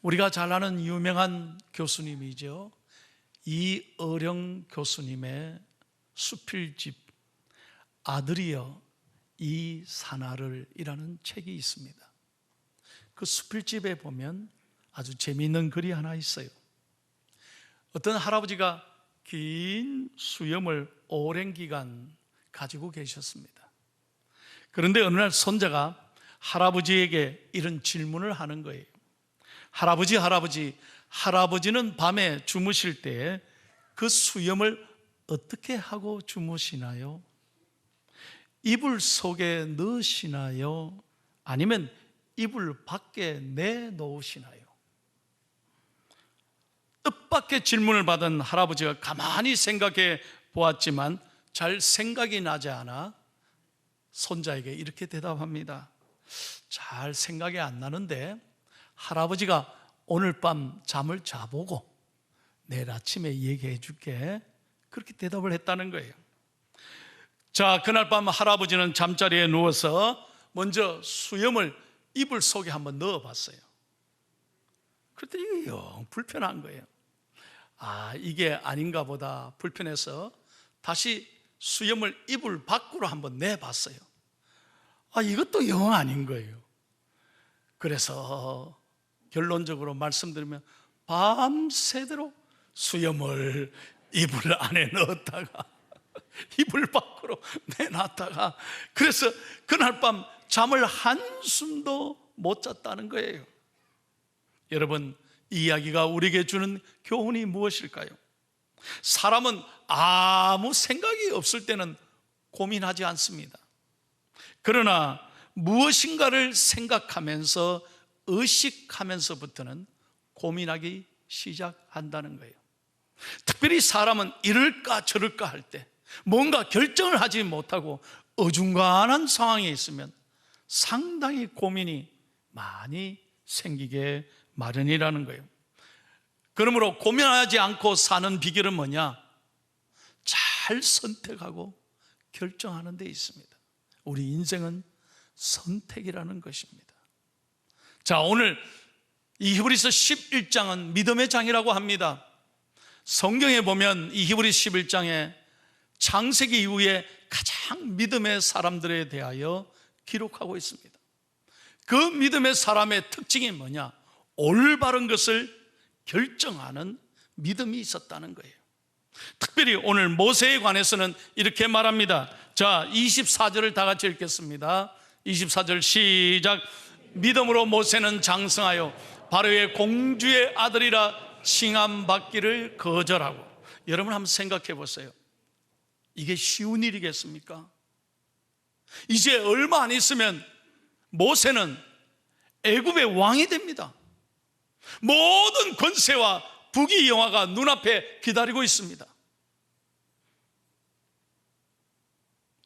우리가 잘 아는 유명한 교수님이죠. 이어령 교수님의 수필집 아들이여 이 사나를 이라는 책이 있습니다. 그 수필집에 보면 아주 재미있는 글이 하나 있어요. 어떤 할아버지가 긴 수염을 오랜 기간 가지고 계셨습니다. 그런데 어느 날 손자가 할아버지에게 이런 질문을 하는 거예요. 할아버지, 할아버지는 밤에 주무실 때 그 수염을 어떻게 하고 주무시나요? 이불 속에 넣으시나요? 아니면 이불 밖에 내놓으시나요? 뜻밖의 질문을 받은 할아버지가 가만히 생각해 보았지만 잘 생각이 나지 않아 손자에게 이렇게 대답합니다. 잘 생각이 안 나는데 할아버지가 오늘 밤 잠을 자보고 내일 아침에 얘기해 줄게. 그렇게 대답을 했다는 거예요. 자, 그날 밤 할아버지는 잠자리에 누워서 먼저 수염을 이불 속에 한번 넣어봤어요. 그랬더니 이게 영 불편한 거예요. 이게 아닌가 보다 불편해서 다시 수염을 이불 밖으로 한번 내봤어요. 이것도 영 아닌 거예요. 그래서 결론적으로 말씀드리면 밤새도록 수염을 이불 안에 넣었다가 이불 밖으로 내놨다가 그래서 그날 밤 잠을 한숨도 못 잤다는 거예요. 여러분, 이 이야기가 우리에게 주는 교훈이 무엇일까요? 사람은 아무 생각이 없을 때는 고민하지 않습니다. 그러나 무엇인가를 생각하면서 의식하면서부터는 고민하기 시작한다는 거예요. 특별히 사람은 이럴까 저럴까 할 때 뭔가 결정을 하지 못하고 어중간한 상황에 있으면 상당히 고민이 많이 생기게 마련이라는 거예요. 그러므로 고민하지 않고 사는 비결은 뭐냐? 잘 선택하고 결정하는 데 있습니다. 우리 인생은 선택이라는 것입니다. 자, 오늘 이 히브리서 11장은 믿음의 장이라고 합니다. 성경에 보면 이 히브리서 11장에 창세기 이후에 가장 믿음의 사람들에 대하여 기록하고 있습니다. 그 믿음의 사람의 특징이 뭐냐? 올바른 것을 결정하는 믿음이 있었다는 거예요. 특별히 오늘 모세에 관해서는 이렇게 말합니다. 자, 24절을 다 같이 읽겠습니다. 24절 시작. 믿음으로 모세는 장성하여 바로의 공주의 아들이라 칭함받기를 거절하고. 여러분 한번 생각해 보세요. 이게 쉬운 일이겠습니까? 이제 얼마 안 있으면 모세는 애굽의 왕이 됩니다. 모든 권세와 부귀 영화가 눈앞에 기다리고 있습니다.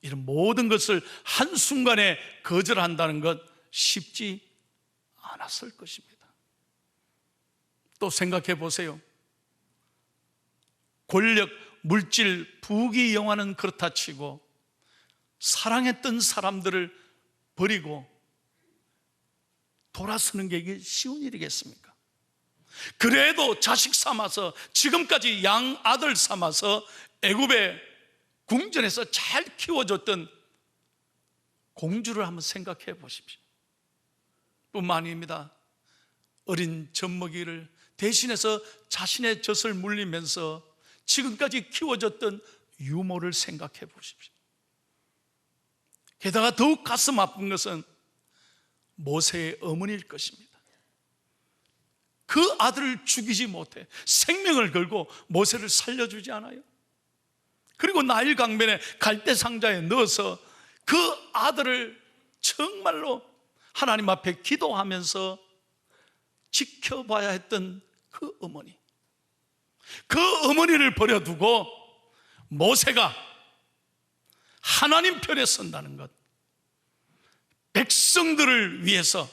이런 모든 것을 한순간에 거절한다는 것 쉽지 않았을 것입니다. 또 생각해 보세요. 권력, 물질, 부귀 영화는 그렇다 치고 사랑했던 사람들을 버리고 돌아서는 게 이게 쉬운 일이겠습니까? 그래도 자식 삼아서 지금까지 양아들 삼아서 애굽의 궁전에서 잘 키워줬던 공주를 한번 생각해 보십시오. 뿐만 아닙니다. 어린 젖먹이를 대신해서 자신의 젖을 물리면서 지금까지 키워줬던 유모를 생각해 보십시오. 게다가 더욱 가슴 아픈 것은 모세의 어머니일 것입니다. 그 아들을 죽이지 못해 생명을 걸고 모세를 살려주지 않아요. 그리고 나일 강변에 갈대 상자에 넣어서 그 아들을 정말로 하나님 앞에 기도하면서 지켜봐야 했던 그 어머니, 그 어머니를 버려두고 모세가 하나님 편에 선다는 것, 백성들을 위해서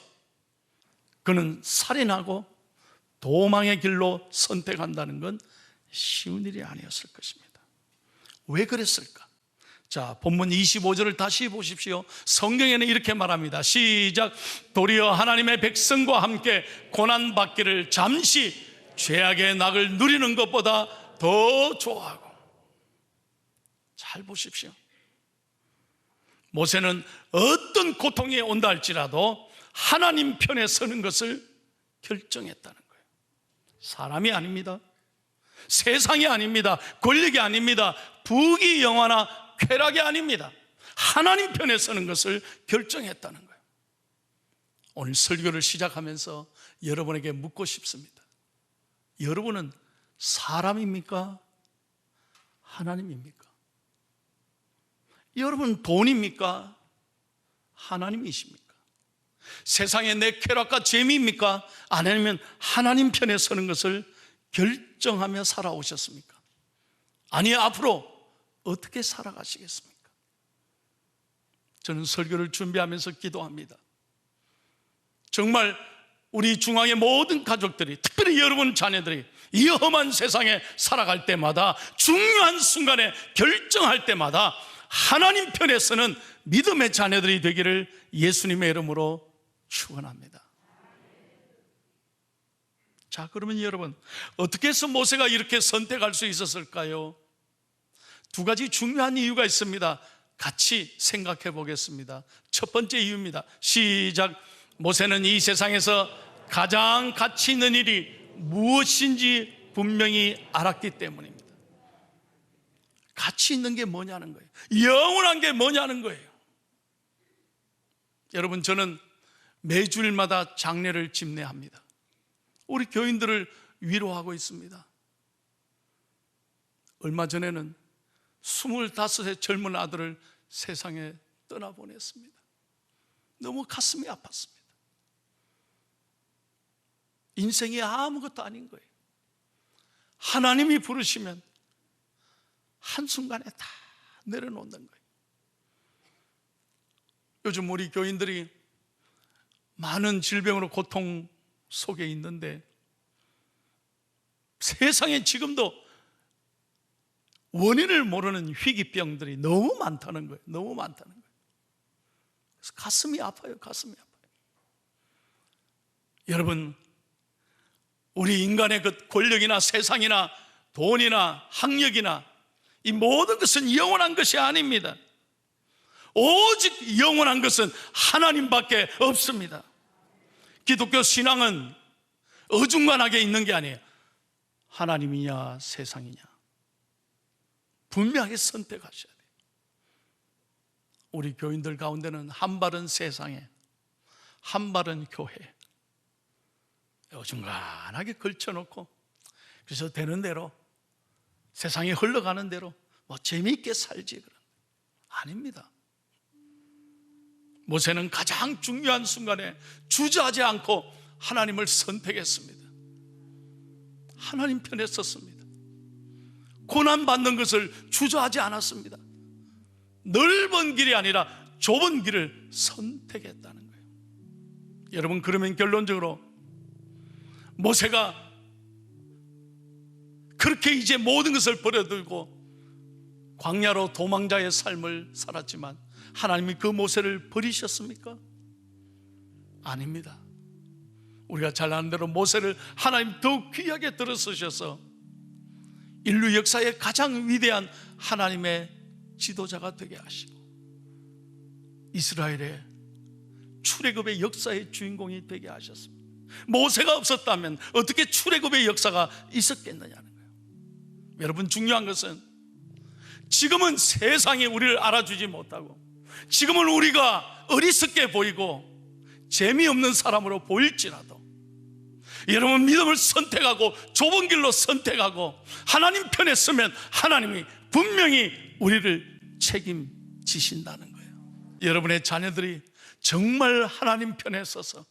그는 살인하고 도망의 길로 선택한다는 건 쉬운 일이 아니었을 것입니다. 왜 그랬을까? 자, 본문 25절을 다시 보십시오. 성경에는 이렇게 말합니다. 시작. 도리어 하나님의 백성과 함께 고난받기를 잠시 죄악의 낙을 누리는 것보다 더 좋아하고. 잘 보십시오. 모세는 어떤 고통이 온다 할지라도 하나님 편에 서는 것을 결정했다는 거예요. 사람이 아닙니다. 세상이 아닙니다. 권력이 아닙니다. 부귀 영화나 쾌락이 아닙니다. 하나님 편에 서는 것을 결정했다는 거예요. 오늘 설교를 시작하면서 여러분에게 묻고 싶습니다. 여러분은 사람입니까? 하나님입니까? 여러분 돈입니까? 하나님이십니까? 세상의 내 쾌락과 재미입니까? 아니면 하나님 편에 서는 것을 결정하며 살아오셨습니까? 아니, 앞으로 어떻게 살아가시겠습니까? 저는 설교를 준비하면서 기도합니다. 정말 우리 중앙의 모든 가족들이, 특별히 여러분 자녀들이 이 험한 세상에 살아갈 때마다, 중요한 순간에 결정할 때마다 하나님 편에 서는 믿음의 자녀들이 되기를 예수님의 이름으로 축원합니다. 자, 그러면 여러분, 어떻게 해서 모세가 이렇게 선택할 수 있었을까요? 두 가지 중요한 이유가 있습니다. 같이 생각해 보겠습니다. 첫 번째 이유입니다. 시작. 모세는 이 세상에서 가장 가치 있는 일이 무엇인지 분명히 알았기 때문입니다. 가치 있는 게 뭐냐는 거예요. 영원한 게 뭐냐는 거예요. 여러분, 저는 매주일마다 장례를 집례합니다. 우리 교인들을 위로하고 있습니다. 얼마 전에는 25의 젊은 아들을 세상에 떠나보냈습니다. 너무 가슴이 아팠습니다. 인생이 아무것도 아닌 거예요. 하나님이 부르시면 한순간에 다 내려놓는 거예요. 요즘 우리 교인들이 많은 질병으로 고통 속에 있는데, 세상에 지금도 원인을 모르는 희귀병들이 너무 많다는 거예요. 너무 많다는 거예요. 그래서 가슴이 아파요. 가슴이 아파요. 여러분, 우리 인간의 그 권력이나 세상이나 돈이나 학력이나 이 모든 것은 영원한 것이 아닙니다. 오직 영원한 것은 하나님밖에 없습니다. 기독교 신앙은 어중간하게 있는 게 아니에요. 하나님이냐 세상이냐 분명하게 선택하셔야 돼요. 우리 교인들 가운데는 한 발은 세상에, 한 발은 교회, 어중간하게 걸쳐놓고, 그래서 되는 대로, 세상이 흘러가는 대로 뭐 재미있게 살지. 아닙니다. 모세는 가장 중요한 순간에 주저하지 않고 하나님을 선택했습니다. 하나님 편에 섰습니다. 고난받는 것을 주저하지 않았습니다. 넓은 길이 아니라 좁은 길을 선택했다는 거예요. 여러분, 그러면 결론적으로 모세가 그렇게 이제 모든 것을 버려두고 광야로 도망자의 삶을 살았지만 하나님이 그 모세를 버리셨습니까? 아닙니다. 우리가 잘 아는 대로 모세를 하나님 더욱 귀하게 들어쓰셔서 인류 역사의 가장 위대한 하나님의 지도자가 되게 하시고 이스라엘의 출애굽의 역사의 주인공이 되게 하셨습니다. 모세가 없었다면 어떻게 출애굽의 역사가 있었겠느냐는 거예요. 여러분, 중요한 것은 지금은 세상이 우리를 알아주지 못하고, 지금은 우리가 어리석게 보이고 재미없는 사람으로 보일지라도, 여러분 믿음을 선택하고 좁은 길로 선택하고 하나님 편에 서면 하나님이 분명히 우리를 책임지신다는 거예요. 여러분의 자녀들이 정말 하나님 편에 서서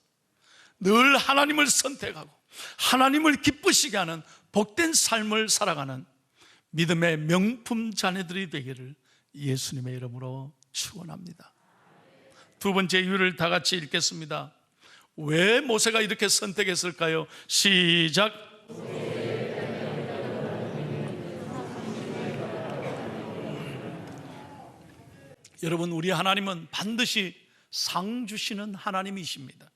늘 하나님을 선택하고 하나님을 기쁘시게 하는 복된 삶을 살아가는 믿음의 명품 자녀들이 되기를 예수님의 이름으로 축원합니다. 두 번째 이유를 다 같이 읽겠습니다. 왜 모세가 이렇게 선택했을까요? 시작. 여러분, 우리 하나님은 반드시 상 주시는 하나님이십니다.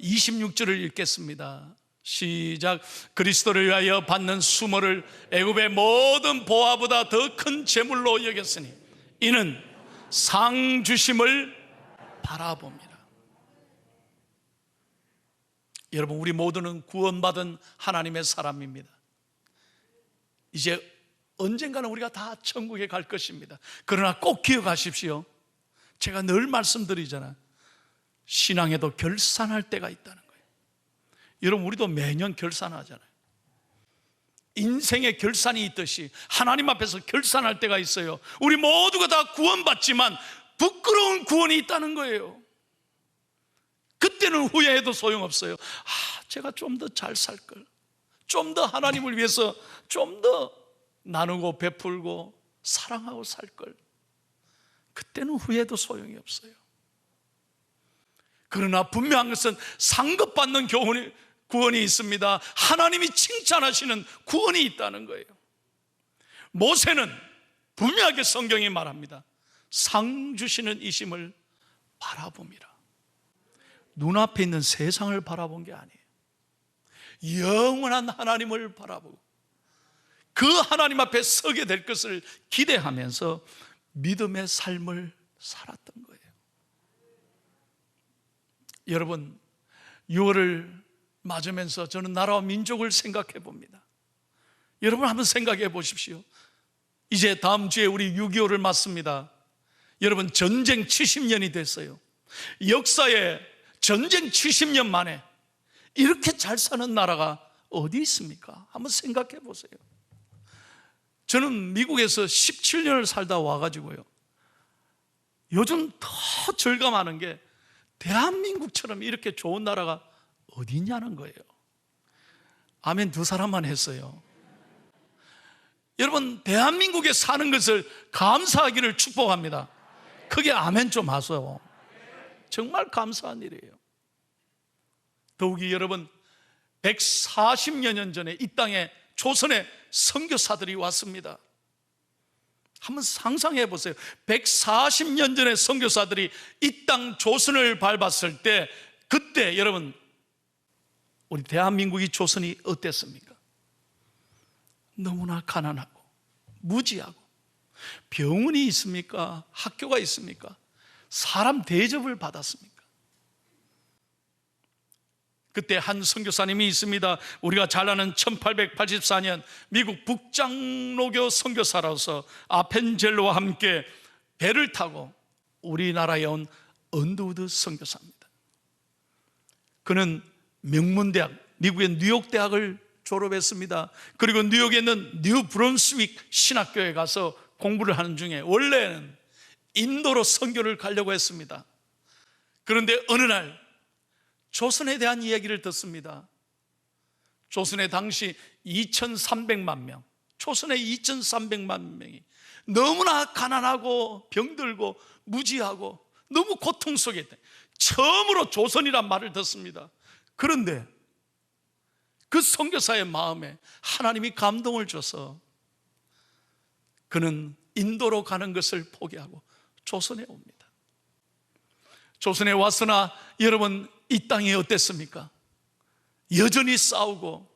26절을 읽겠습니다. 시작. 그리스도를 위하여 받는 수모를 애굽의 모든 보화보다 더 큰 재물로 여겼으니 이는 상 주심을 바라봅니다. 여러분, 우리 모두는 구원받은 하나님의 사람입니다. 이제 언젠가는 우리가 다 천국에 갈 것입니다. 그러나 꼭 기억하십시오. 제가 늘 말씀드리잖아요. 신앙에도 결산할 때가 있다는 거예요. 여러분, 우리도 매년 결산하잖아요. 인생의 결산이 있듯이 하나님 앞에서 결산할 때가 있어요. 우리 모두가 다 구원받지만 부끄러운 구원이 있다는 거예요. 그때는 후회해도 소용없어요. 제가 좀 더 잘 살 걸, 좀 더 하나님을 위해서 좀 더 나누고 베풀고 사랑하고 살 걸. 그때는 후회해도 소용이 없어요. 그러나 분명한 것은 상급받는 구원이 있습니다. 하나님이 칭찬하시는 구원이 있다는 거예요. 모세는 분명하게 성경이 말합니다. 상 주시는 이심을 바라봅니다. 눈앞에 있는 세상을 바라본 게 아니에요. 영원한 하나님을 바라보고 그 하나님 앞에 서게 될 것을 기대하면서 믿음의 삶을 살았던 거예요. 여러분, 6월을 맞으면서 저는 나라와 민족을 생각해 봅니다. 여러분, 한번 생각해 보십시오. 이제 다음 주에 우리 6.25를 맞습니다. 여러분, 전쟁 70년이 됐어요. 역사에 전쟁 70년 만에 이렇게 잘 사는 나라가 어디 있습니까? 한번 생각해 보세요. 저는 미국에서 17년을 살다 와가지고요, 요즘 더 절감하는 게 대한민국처럼 이렇게 좋은 나라가 어디 있냐는 거예요. 아멘 두 사람만 했어요. 여러분, 대한민국에 사는 것을 감사하기를 축복합니다. 크게 아멘 좀 하세요. 정말 감사한 일이에요. 더욱이 여러분, 140여 년 전에 이 땅에 조선의 선교사들이 왔습니다. 한번 상상해 보세요. 140년 전에 선교사들이 이 땅 조선을 밟았을 때, 그때 여러분, 우리 대한민국이 조선이 어땠습니까? 너무나 가난하고 무지하고, 병원이 있습니까? 학교가 있습니까? 사람 대접을 받았습니까? 그때 한 선교사님이 있습니다. 우리가 잘 아는 1884년 미국 북장로교 선교사로서 아펜젤로와 함께 배를 타고 우리나라에 온 언더우드 선교사입니다. 그는 명문대학, 미국의 뉴욕대학을 졸업했습니다. 그리고 뉴욕에 있는 뉴 브런스윅 신학교에 가서 공부를 하는 중에 원래는 인도로 선교를 가려고 했습니다. 그런데 어느 날 조선에 대한 이야기를 듣습니다. 조선에 당시 2300만 명, 조선의 2300만 명이 너무나 가난하고 병들고 무지하고 너무 고통 속에 있다. 처음으로 조선이란 말을 듣습니다. 그런데 그 선교사의 마음에 하나님이 감동을 줘서 그는 인도로 가는 것을 포기하고 조선에 옵니다. 조선에 왔으나 여러분, 이 땅이 어땠습니까? 여전히 싸우고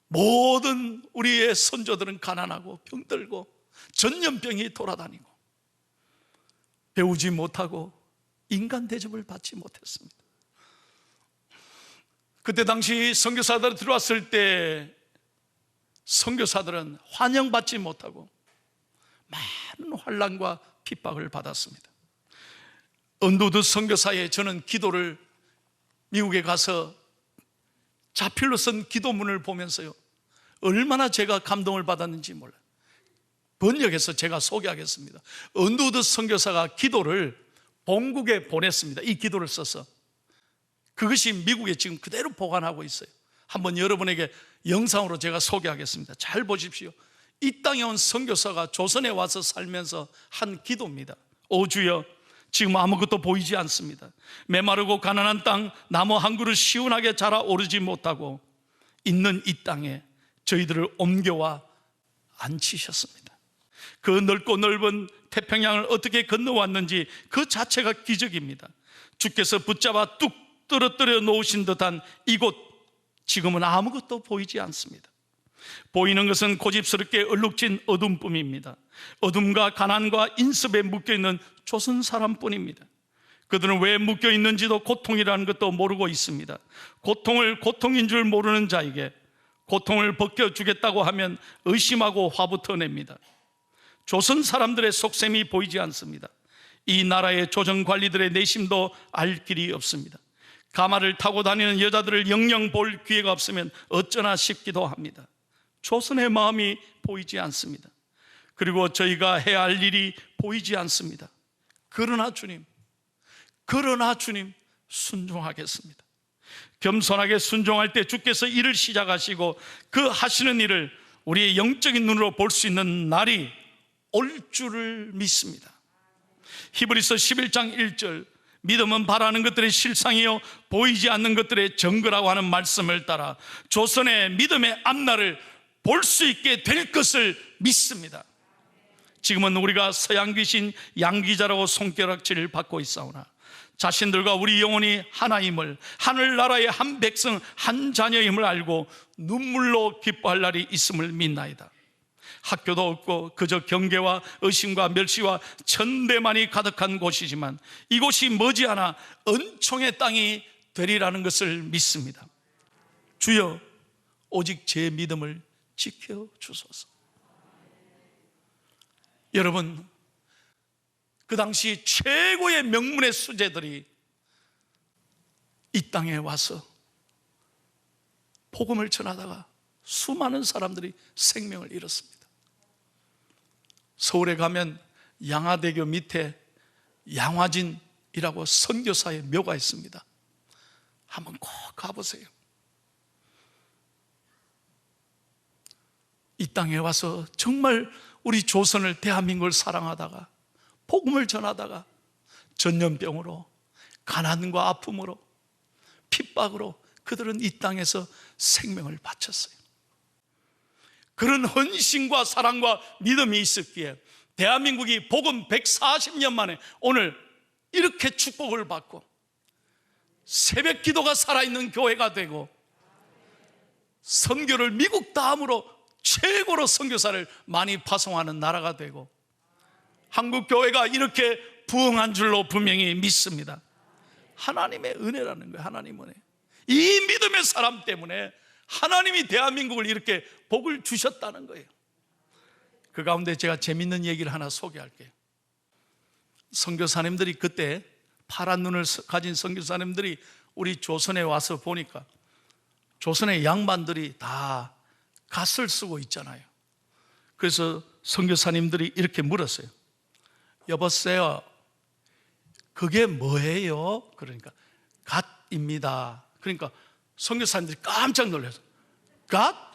모든 우리의 선조들은 가난하고 병들고 전염병이 돌아다니고 배우지 못하고 인간 대접을 받지 못했습니다. 그때 당시 선교사들이 들어왔을 때 선교사들은 환영받지 못하고 많은 환난과 핍박을 받았습니다. 언더우드 선교사에 저는 기도를, 미국에 가서 자필로 쓴 기도문을 보면서요, 얼마나 제가 감동을 받았는지 몰라요. 번역해서 제가 소개하겠습니다. 언더우드 선교사가 기도를 본국에 보냈습니다. 이 기도를 써서. 그것이 미국에 지금 그대로 보관하고 있어요. 한번 여러분에게 영상으로 제가 소개하겠습니다. 잘 보십시오. 이 땅에 온 선교사가 조선에 와서 살면서 한 기도입니다. 오 주여, 지금 아무것도 보이지 않습니다. 메마르고 가난한 땅, 나무 한 그루 시원하게 자라 오르지 못하고 있는 이 땅에 저희들을 옮겨와 앉히셨습니다. 그 넓고 넓은 태평양을 어떻게 건너왔는지 그 자체가 기적입니다. 주께서 붙잡아 뚝 떨어뜨려 놓으신 듯한 이곳, 지금은 아무것도 보이지 않습니다. 보이는 것은 고집스럽게 얼룩진 어둠뿐입니다. 어둠과 가난과 인습에 묶여있는 조선 사람뿐입니다. 그들은 왜 묶여있는지도 고통이라는 것도 모르고 있습니다. 고통을 고통인 줄 모르는 자에게 고통을 벗겨주겠다고 하면 의심하고 화부터 냅니다. 조선 사람들의 속셈이 보이지 않습니다. 이 나라의 조정관리들의 내심도 알 길이 없습니다. 가마를 타고 다니는 여자들을 영영 볼 기회가 없으면 어쩌나 싶기도 합니다. 조선의 마음이 보이지 않습니다. 그리고 저희가 해야 할 일이 보이지 않습니다. 그러나 주님 순종하겠습니다. 겸손하게 순종할 때 주께서 일을 시작하시고 그 하시는 일을 우리의 영적인 눈으로 볼 수 있는 날이 올 줄을 믿습니다. 히브리서 11장 1절, 믿음은 바라는 것들의 실상이요 보이지 않는 것들의 증거라고 하는 말씀을 따라 조선의 믿음의 앞날을 볼 수 있게 될 것을 믿습니다. 지금은 우리가 서양 귀신 양귀자라고 손가락질을 받고 있사오나 자신들과 우리 영혼이 하나임을, 하늘나라의 한 백성 한 자녀임을 알고 눈물로 기뻐할 날이 있음을 믿나이다. 학교도 없고 그저 경계와 의심과 멸시와 천대만이 가득한 곳이지만 이곳이 머지않아 은총의 땅이 되리라는 것을 믿습니다. 주여, 오직 제 믿음을 지켜주소서. 여러분, 그 당시 최고의 명문의 수재들이 이 땅에 와서 복음을 전하다가 수많은 사람들이 생명을 잃었습니다. 서울에 가면 양화대교 밑에 양화진이라고 선교사의 묘가 있습니다. 한번 꼭 가보세요. 이 땅에 와서 정말 우리 조선을, 대한민국을 사랑하다가 복음을 전하다가 전염병으로, 가난과 아픔으로, 핍박으로 그들은 이 땅에서 생명을 바쳤어요. 그런 헌신과 사랑과 믿음이 있었기에 대한민국이 복음 140년 만에 오늘 이렇게 축복을 받고 새벽 기도가 살아있는 교회가 되고 선교를 미국 다음으로 최고로 선교사를 많이 파송하는 나라가 되고 한국 교회가 이렇게 부흥한 줄로 분명히 믿습니다. 하나님의 은혜라는 거예요. 하나님 은혜. 이 믿음의 사람 때문에 하나님이 대한민국을 이렇게 복을 주셨다는 거예요. 그 가운데 제가 재밌는 얘기를 하나 소개할게요. 선교사님들이 그때 파란 눈을 가진 선교사님들이 우리 조선에 와서 보니까 조선의 양반들이 다 갓을 쓰고 있잖아요. 그래서 선교사님들이 이렇게 물었어요. 여보세요, 그게 뭐예요? 그러니까 갓입니다. 그러니까 선교사님들이 깜짝 놀라서 갓?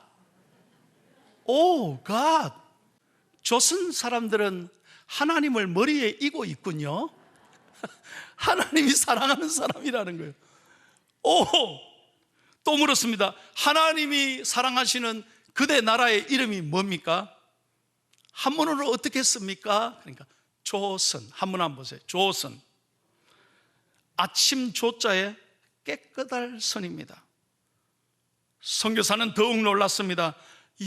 오, 갓. 조선 사람들은 하나님을 머리에 이고 있군요. 하나님이 사랑하는 사람이라는 거예요. 오, 또 물었습니다. 하나님이 사랑하시는 그대 나라의 이름이 뭡니까? 한문으로 어떻게 씁니까? 그러니까 조선. 한문 한번 보세요. 조선. 아침 조자에 깨끗할 선입니다. 선교사는 더욱 놀랐습니다.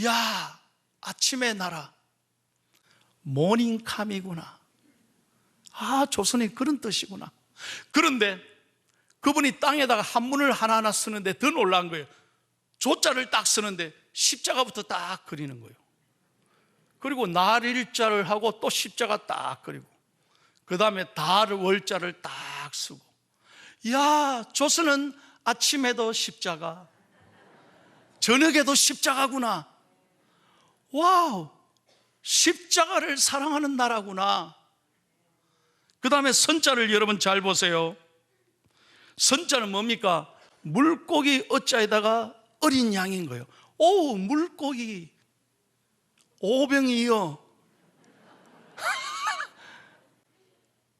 야, 아침의 나라, 모닝캄이구나. 아, 조선이 그런 뜻이구나. 그런데 그분이 땅에다가 한문을 하나하나 쓰는데 더 놀란 거예요. 조자를 딱 쓰는데 십자가부터 딱 그리는 거예요. 그리고 날일자를 하고 또 십자가 딱 그리고 그 다음에 달 월자를 딱 쓰고, 야, 조선은 아침에도 십자가, 저녁에도 십자가구나. 와우, 십자가를 사랑하는 나라구나. 그 다음에 선자를 여러분 잘 보세요. 선자는 뭡니까? 물고기 어자에다가 어린 양인 거예요. 오, 물고기 오병이요.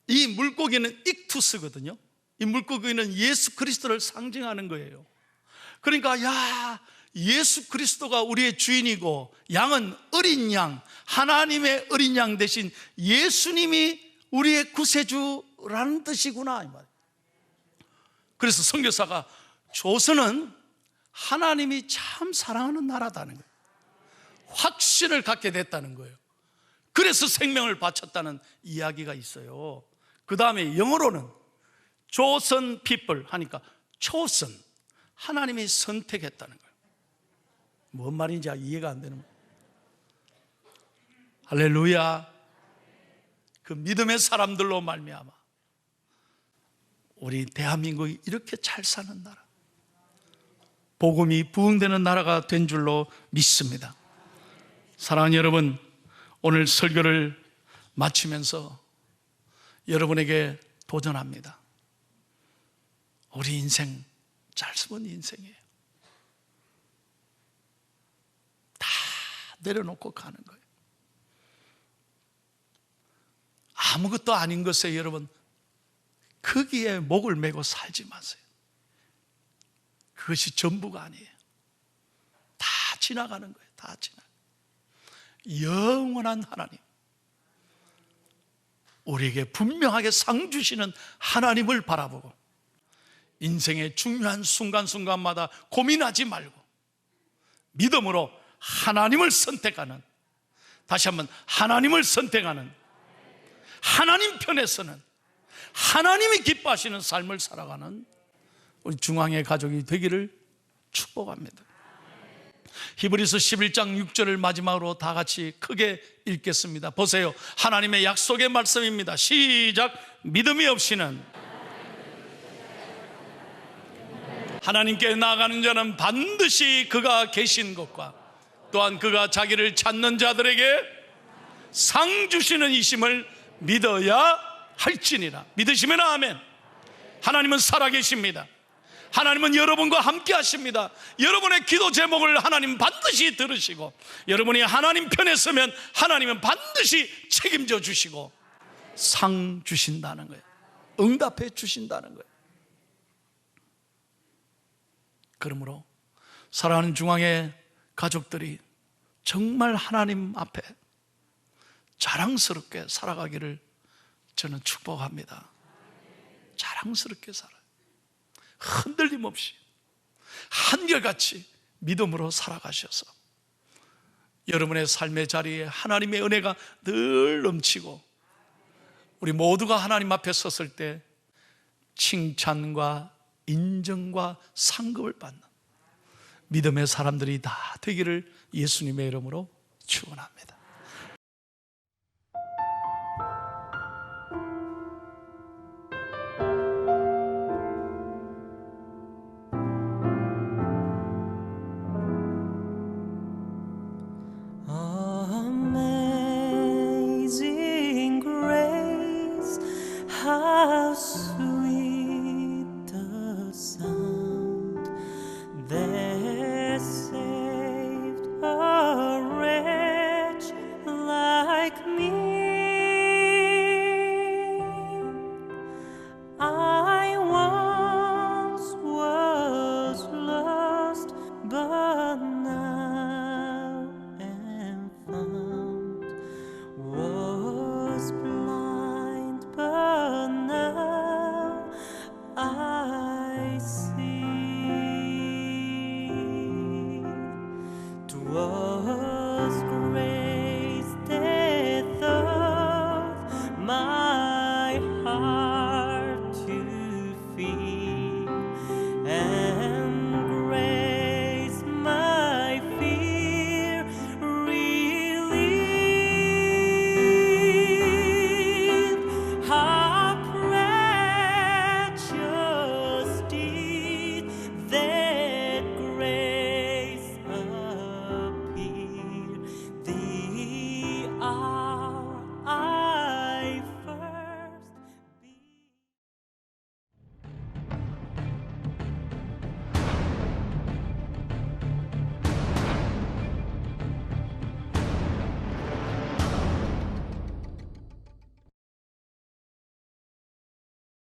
이 물고기는 익투스거든요. 이 물고기는 예수 그리스도를 상징하는 거예요. 그러니까 야, 예수 그리스도가 우리의 주인이고 양은 어린 양, 하나님의 어린 양 대신 예수님이 우리의 구세주라는 뜻이구나 이 말이에요. 그래서 선교사가 조선은 하나님이 참 사랑하는 나라다는 거예요. 확신을 갖게 됐다는 거예요. 그래서 생명을 바쳤다는 이야기가 있어요. 그 다음에 영어로는 조선 people 하니까 chosen, 하나님이 선택했다는 거예요. 뭔 말인지 이해가 안 되는 거예요. 할렐루야. 그 믿음의 사람들로 말미암아 우리 대한민국이 이렇게 잘 사는 나라, 복음이 부흥되는 나라가 된 줄로 믿습니다. 사랑하는 여러분, 오늘 설교를 마치면서 여러분에게 도전합니다. 우리 인생 짧은 인생이에요. 다 내려놓고 가는 거예요. 아무것도 아닌 것에 여러분 거기에 목을 메고 살지 마세요. 그것이 전부가 아니에요. 다 지나가는 거예요. 다 지나가는 거예요. 영원한 하나님, 우리에게 분명하게 상 주시는 하나님을 바라보고 인생의 중요한 순간순간마다 고민하지 말고 믿음으로 하나님을 선택하는, 다시 한번 하나님을 선택하는, 하나님 편에 서는, 하나님이 기뻐하시는 삶을 살아가는 우리 중앙의 가족이 되기를 축복합니다. 히브리서 11장 6절을 마지막으로 다 같이 크게 읽겠습니다. 보세요. 하나님의 약속의 말씀입니다. 시작. 믿음이 없이는 하나님께 나아가는 자는 반드시 그가 계신 것과 또한 그가 자기를 찾는 자들에게 상 주시는 이심을 믿어야 할지니라. 믿으시면 아멘. 하나님은 살아계십니다. 하나님은 여러분과 함께 하십니다. 여러분의 기도 제목을 하나님 반드시 들으시고, 여러분이 하나님 편에 서면 하나님은 반드시 책임져 주시고 상 주신다는 거예요. 응답해 주신다는 거예요. 그러므로 사랑하는 중앙의 가족들이 정말 하나님 앞에 자랑스럽게 살아가기를 저는 축복합니다. 자랑스럽게 살아요. 흔들림 없이 한결같이 믿음으로 살아가셔서 여러분의 삶의 자리에 하나님의 은혜가 늘 넘치고 우리 모두가 하나님 앞에 섰을 때 칭찬과 인정과 상급을 받는 믿음의 사람들이 다 되기를 예수님의 이름으로 축원합니다. Amazing grace, how sweet